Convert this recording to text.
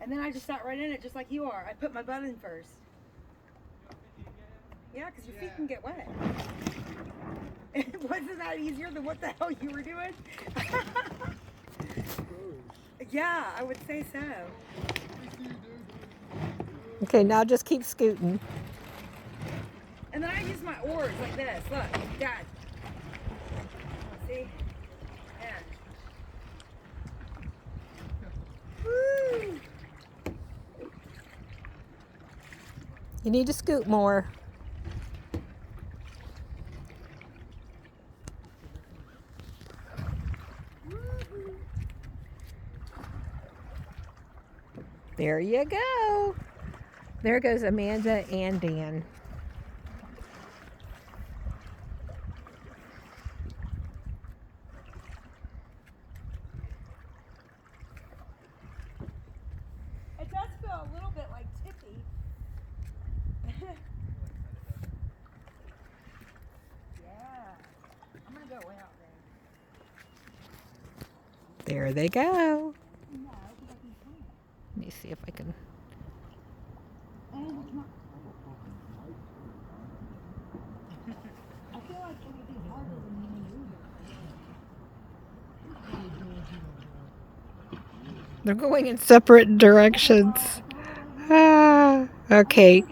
And then I just sat right in it just like you are. I put my butt in first. Yeah, because your feet can get wet. Wasn't that easier than what the hell you were doing? Yeah, I would say so. Okay, now just keep scooting. And then I use my oars like this. Look, Dad. See? Yeah. Woo! You need to scoot more. There you go. There goes Amanda and Dan. It does feel a little bit like tippy. Yeah. I'm going to go way out there. There they go. Let me see if I can. I feel like it would be harder than They're going in separate directions. Ah, okay.